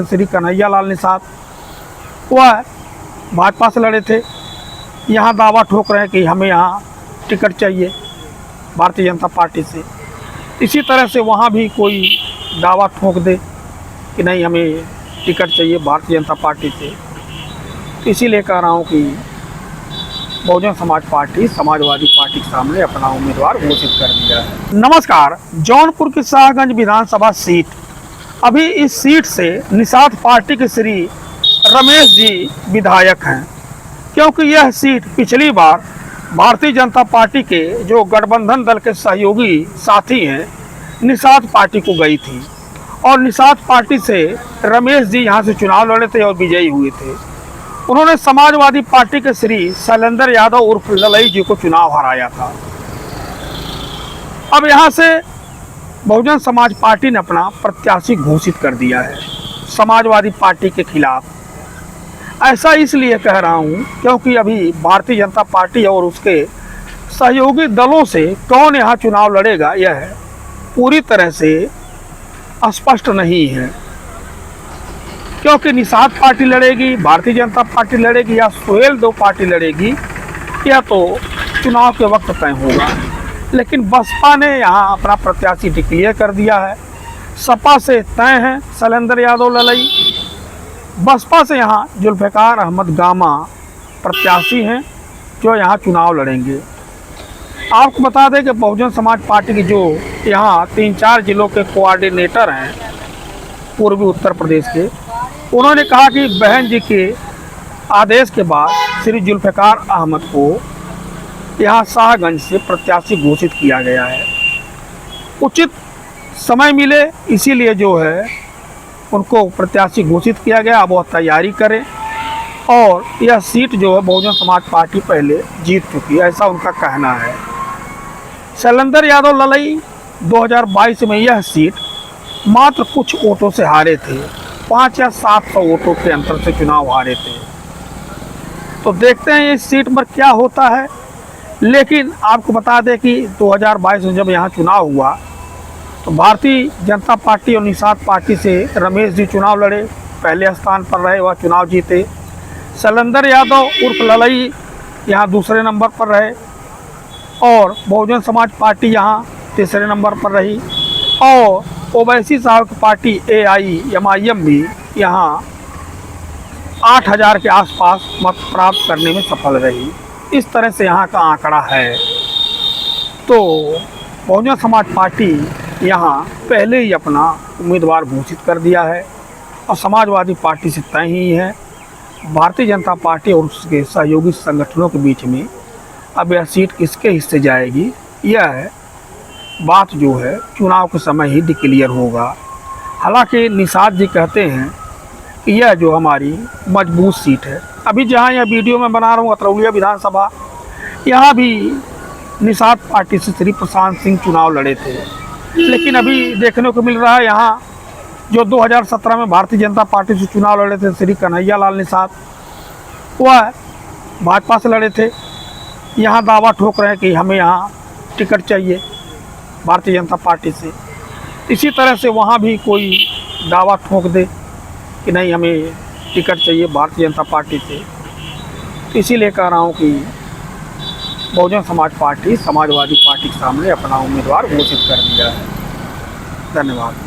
श्री कन्हैया लाल निषाद, वह भाजपा से लड़े थे। यहाँ दावा ठोक रहे हैं कि हमें यहाँ टिकट चाहिए भारतीय जनता पार्टी से। इसी तरह से वहाँ भी कोई दावा ठोक दे कि नहीं हमें टिकट चाहिए भारतीय जनता पार्टी से। तो इसीलिए कह रहा हूँ कि बहुजन समाज पार्टी समाजवादी पार्टी के सामने अपना उम्मीदवार घोषित कर दिया है। नमस्कार। जौनपुर की शाहगंज विधानसभा सीट, अभी इस सीट से निषाद पार्टी के श्री रमेश जी विधायक हैं, क्योंकि यह सीट पिछली बार भारतीय जनता पार्टी के जो गठबंधन दल के सहयोगी साथी हैं निषाद पार्टी को गई थी और निषाद पार्टी से रमेश जी यहाँ से चुनाव लड़े थे और विजयी हुए थे। उन्होंने समाजवादी पार्टी के श्री शैलेंद्र यादव उर्फ ललई जी को चुनाव हराया था। अब यहाँ से बहुजन समाज पार्टी ने अपना प्रत्याशी घोषित कर दिया है समाजवादी पार्टी के खिलाफ। ऐसा इसलिए कह रहा हूँ क्योंकि अभी भारतीय जनता पार्टी और उसके सहयोगी दलों से कौन यहाँ चुनाव लड़ेगा यह पूरी तरह से स्पष्ट नहीं है, क्योंकि निषाद पार्टी लड़ेगी, भारतीय जनता पार्टी लड़ेगी या सुहेल दो पार्टी लड़ेगी, यह तो चुनाव के वक्त तय होगा। लेकिन बसपा ने यहाँ अपना प्रत्याशी डिक्लेयर कर दिया है। सपा से तय है शैलेंद्र यादव ललई, बसपा से यहाँ जुल्फ़िकार अहमद गामा प्रत्याशी हैं जो यहाँ चुनाव लड़ेंगे। आपको बता दें कि बहुजन समाज पार्टी की जो यहाँ 3-4 जिलों के कोऑर्डिनेटर हैं पूर्वी उत्तर प्रदेश के, उन्होंने कहा कि बहन जी के आदेश के बाद श्री जुल्फ़िकार अहमद को यहाँ शाहगंज से प्रत्याशी घोषित किया गया है। उचित समय मिले इसीलिए जो है उनको प्रत्याशी घोषित किया गया। अब वह तैयारी करें और यह सीट जो है बहुजन समाज पार्टी पहले जीत चुकी है, ऐसा उनका कहना है। शैलेंद्र यादव ललई 2022 में यह सीट मात्र कुछ वोटों से हारे थे, 500 या 700 वोटों के अंतर से चुनाव हारे थे। तो देखते हैं इस सीट पर क्या होता है। लेकिन आपको बता दें कि 2022 में जब यहाँ चुनाव हुआ तो भारतीय जनता पार्टी और निषाद पार्टी से रमेश जी चुनाव लड़े, पहले स्थान पर रहे, वह चुनाव जीते। शैलेंद्र यादव उर्फ ललई यहाँ दूसरे नंबर पर रहे और बहुजन समाज पार्टी यहाँ तीसरे नंबर पर रही और ओवैसी साहब की पार्टी AIMIM भी यहाँ 8000 के आसपास मत प्राप्त करने में सफल रही। इस तरह से यहाँ का आंकड़ा है। तो बहुजन समाज पार्टी यहाँ पहले ही अपना उम्मीदवार घोषित कर दिया है और समाजवादी पार्टी से तय ही है। भारतीय जनता पार्टी और उसके सहयोगी संगठनों के बीच में अब यह सीट किसके हिस्से जाएगी यह बात जो है चुनाव के समय ही डिक्लेयर होगा। हालांकि निषाद जी कहते हैं कि यह जो हमारी मजबूत सीट है। अभी जहां यह वीडियो में बना रहा हूँ अतरौलिया विधानसभा, यहाँ भी निषाद पार्टी से श्री प्रशांत सिंह चुनाव लड़े थे। लेकिन अभी देखने को मिल रहा है यहाँ जो 2017 में भारतीय जनता पार्टी से चुनाव लड़े थे श्री कन्हैया लाल निषाद, वह भाजपा से लड़े थे। यहाँ दावा ठोक रहे हैं कि हमें यहाँ टिकट चाहिए भारतीय जनता पार्टी से। इसी तरह से वहाँ भी कोई दावा ठोक दे कि नहीं हमें टिकट चाहिए भारतीय जनता पार्टी से। तो इसीलिए कह रहा हूँ कि बहुजन समाज पार्टी समाजवादी पार्टी के सामने अपना उम्मीदवार घोषित कर दिया है। धन्यवाद।